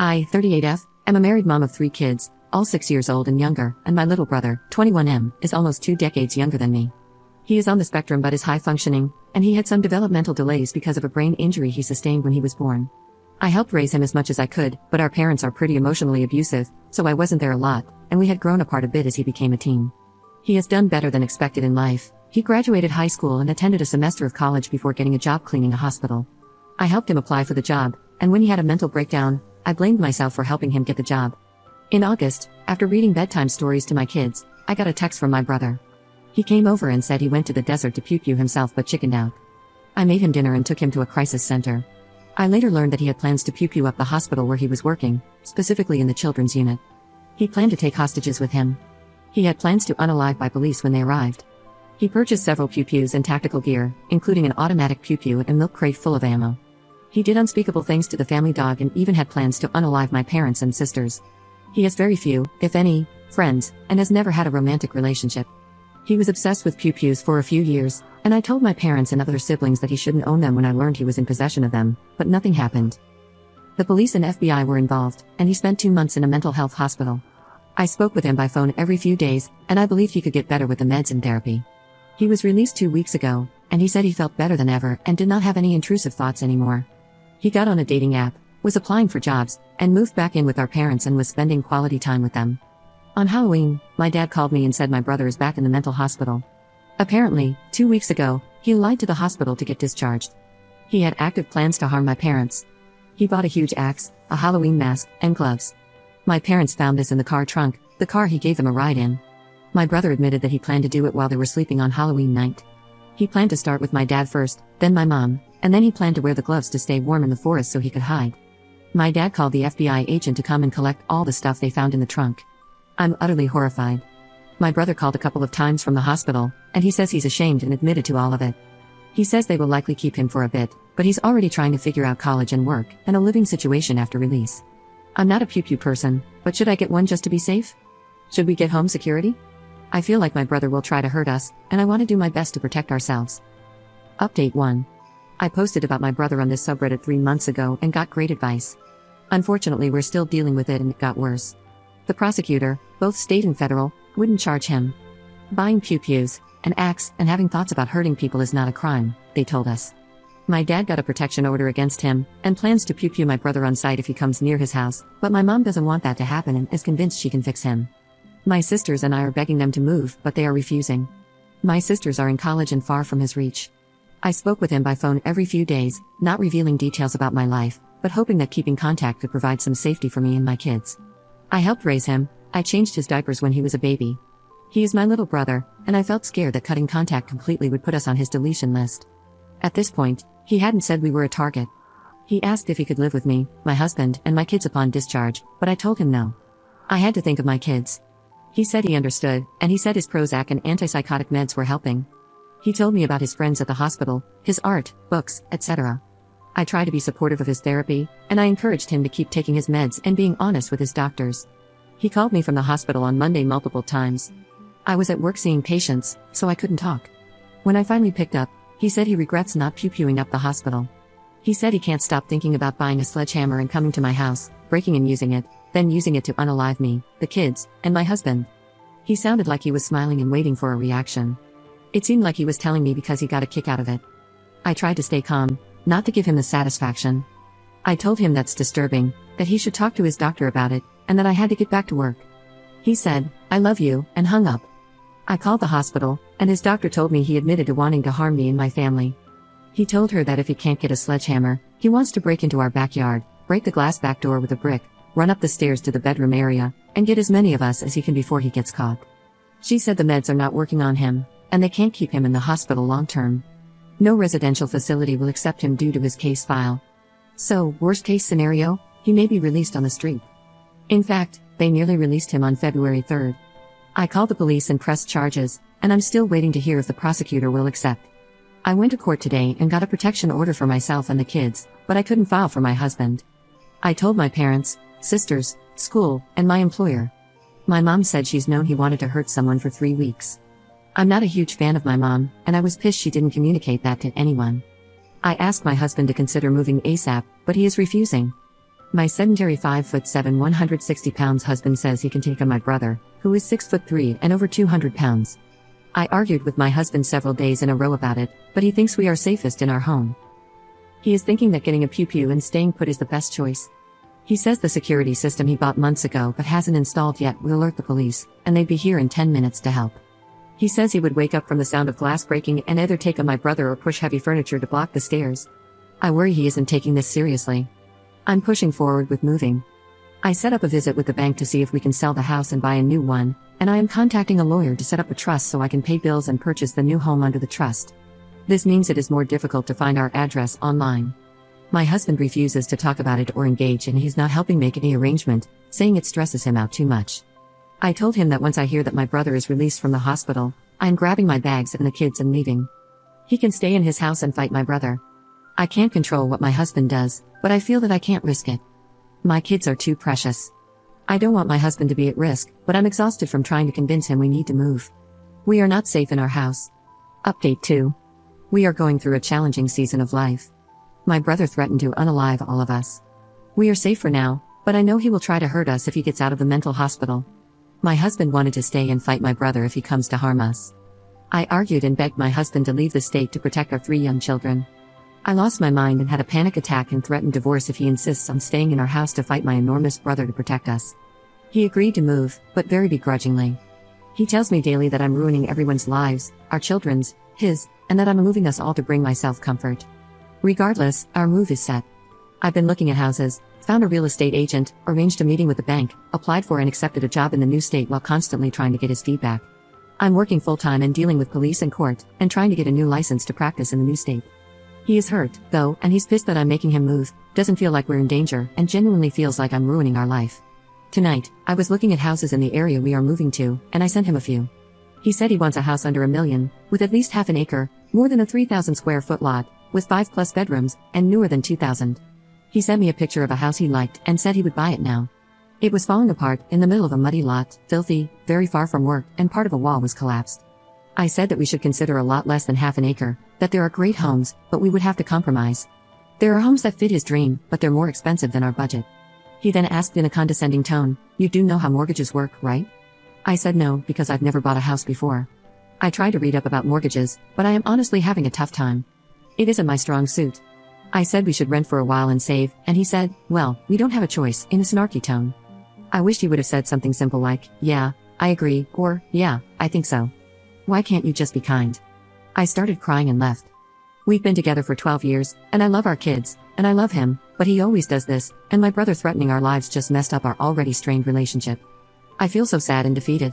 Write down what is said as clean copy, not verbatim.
I, 38F, am a married mom of 3 kids, all 6 years old and younger, and my little brother, 21M, is almost 2 decades younger than me. He is on the spectrum but is high functioning, and he had some developmental delays because of a brain injury he sustained when he was born. I helped raise him as much as I could, but our parents are pretty emotionally abusive, so I wasn't there a lot, and we had grown apart a bit as he became a teen. He has done better than expected in life. He graduated high school and attended a semester of college before getting a job cleaning a hospital. I helped him apply for the job, and when he had a mental breakdown, I blamed myself for helping him get the job. In August, after reading bedtime stories to my kids, I got a text from my brother. He came over and said he went to the desert to pew himself but chickened out. I made him dinner and took him to a crisis center. I later learned that he had plans to pew up the hospital where he was working, specifically in the children's unit. He planned to take hostages with him. He had plans to unalive by police when they arrived. He purchased several pews and tactical gear, including an automatic pew and milk crate full of ammo. He did unspeakable things to the family dog and even had plans to unalive my parents and sisters. He has very few, if any, friends, and has never had a romantic relationship. He was obsessed with pews for a few years, and I told my parents and other siblings that he shouldn't own them when I learned he was in possession of them, but nothing happened. The police and FBI were involved, and he spent 2 months in a mental health hospital. I spoke with him by phone every few days, and I believed he could get better with the meds and therapy. He was released 2 weeks ago, and he said he felt better than ever and did not have any intrusive thoughts anymore. He got on a dating app, was applying for jobs, and moved back in with our parents and was spending quality time with them. On Halloween, my dad called me and said my brother is back in the mental hospital. Apparently, 2 weeks ago, he lied to the hospital to get discharged. He had active plans to harm my parents. He bought a huge axe, a Halloween mask, and gloves. My parents found this in the car trunk, the car he gave them a ride in. My brother admitted that he planned to do it while they were sleeping on Halloween night. He planned to start with my dad first, then my mom, and then he planned to wear the gloves to stay warm in the forest so he could hide. My dad called the FBI agent to come and collect all the stuff they found in the trunk. I'm utterly horrified. My brother called a couple of times from the hospital, and he says he's ashamed and admitted to all of it. He says they will likely keep him for a bit, but he's already trying to figure out college and work, and a living situation after release. I'm not a pew person, but should I get one just to be safe? Should we get home security? I feel like my brother will try to hurt us, and I want to do my best to protect ourselves. Update 1. I posted about my brother on this subreddit 3 months ago and got great advice. Unfortunately, we're still dealing with it and it got worse. The prosecutor, both state and federal, wouldn't charge him. Buying pews, an axe, and having thoughts about hurting people is not a crime, they told us. My dad got a protection order against him, and plans to pew my brother on sight if he comes near his house, but my mom doesn't want that to happen and is convinced she can fix him. My sisters and I are begging them to move, but they are refusing. My sisters are in college and far from his reach. I spoke with him by phone every few days, not revealing details about my life, but hoping that keeping contact could provide some safety for me and my kids. I helped raise him. I changed his diapers when he was a baby. He is my little brother, and I felt scared that cutting contact completely would put us on his deletion list. At this point, he hadn't said we were a target. He asked if he could live with me, my husband, and my kids upon discharge, but I told him no. I had to think of my kids. He said he understood, and he said his Prozac and antipsychotic meds were helping. He told me about his friends at the hospital, his art, books, etc. I tried to be supportive of his therapy, and I encouraged him to keep taking his meds and being honest with his doctors. He called me from the hospital on Monday multiple times. I was at work seeing patients, so I couldn't talk. When I finally picked up, he said he regrets not pewing up the hospital. He said he can't stop thinking about buying a sledgehammer and coming to my house, breaking and using it, then using it to unalive me, the kids, and my husband. He sounded like he was smiling and waiting for a reaction. It seemed like he was telling me because he got a kick out of it. I tried to stay calm, not to give him the satisfaction. I told him that's disturbing, that he should talk to his doctor about it, and that I had to get back to work. He said, "I love you," and hung up. I called the hospital, and his doctor told me he admitted to wanting to harm me and my family. He told her that if he can't get a sledgehammer, he wants to break into our backyard, break the glass back door with a brick, run up the stairs to the bedroom area, and get as many of us as he can before he gets caught. She said the meds are not working on him, and they can't keep him in the hospital long term. No residential facility will accept him due to his case file. So, worst case scenario, he may be released on the street. In fact, they nearly released him on February 3rd. I called the police and pressed charges, and I'm still waiting to hear if the prosecutor will accept. I went to court today and got a protection order for myself and the kids, but I couldn't file for my husband. I told my parents, sisters, school, and my employer. My mom said she's known he wanted to hurt someone for 3 weeks. I'm not a huge fan of my mom, and I was pissed she didn't communicate that to anyone. I asked my husband to consider moving ASAP, but he is refusing. My sedentary 5'7", 160 pounds husband says he can take on my brother, who is 6'3" and over 200 pounds. I argued with my husband several days in a row about it, but he thinks we are safest in our home. He is thinking that getting a pew-pew and staying put is the best choice. He says the security system he bought months ago but hasn't installed yet will alert the police, and they'd be here in 10 minutes to help. He says he would wake up from the sound of glass breaking and either take on my brother or push heavy furniture to block the stairs. I worry he isn't taking this seriously. I'm pushing forward with moving. I set up a visit with the bank to see if we can sell the house and buy a new one, and I am contacting a lawyer to set up a trust so I can pay bills and purchase the new home under the trust. This means it is more difficult to find our address online. My husband refuses to talk about it or engage, and he's not helping make any arrangement, saying it stresses him out too much. I told him that once I hear that my brother is released from the hospital, I'm grabbing my bags and the kids and leaving. He can stay in his house and fight my brother. I can't control what my husband does, but I feel that I can't risk it. My kids are too precious. I don't want my husband to be at risk, but I'm exhausted from trying to convince him we need to move. We are not safe in our house. Update 2. We are going through a challenging season of life. My brother threatened to unalive all of us. We are safe for now, but I know he will try to hurt us if he gets out of the mental hospital. My husband wanted to stay and fight my brother if he comes to harm us. I argued and begged my husband to leave the state to protect our 3 young children. I lost my mind and had a panic attack and threatened divorce if he insists on staying in our house to fight my enormous brother to protect us. He agreed to move, but very begrudgingly. He tells me daily that I'm ruining everyone's lives, our children's, his, and that I'm moving us all to bring myself comfort. Regardless, our move is set. I've been looking at houses, found a real estate agent, arranged a meeting with the bank, applied for and accepted a job in the new state while constantly trying to get his feedback. I'm working full-time and dealing with police and court, and trying to get a new license to practice in the new state. He is hurt, though, and he's pissed that I'm making him move, doesn't feel like we're in danger, and genuinely feels like I'm ruining our life. Tonight, I was looking at houses in the area we are moving to, and I sent him a few. He said he wants a house under $1 million, with at least half an acre, more than a 3,000 square foot lot, with 5+ bedrooms, and newer than 2,000. He sent me a picture of a house he liked and said he would buy it now. It was falling apart, in the middle of a muddy lot, filthy, very far from work, and part of a wall was collapsed. I said that we should consider a lot less than half an acre, that there are great homes, but we would have to compromise. There are homes that fit his dream, but they're more expensive than our budget. He then asked in a condescending tone, "You do know how mortgages work, right?" I said no, because I've never bought a house before. I tried to read up about mortgages, but I am honestly having a tough time. It isn't my strong suit. I said we should rent for a while and save, and he said, "Well, we don't have a choice," in a snarky tone. I wished he would have said something simple like, "Yeah, I agree," or, "Yeah, I think so." Why can't you just be kind? I started crying and left. We've been together for 12 years, and I love our kids, and I love him, but he always does this, and my brother threatening our lives just messed up our already strained relationship. I feel so sad and defeated.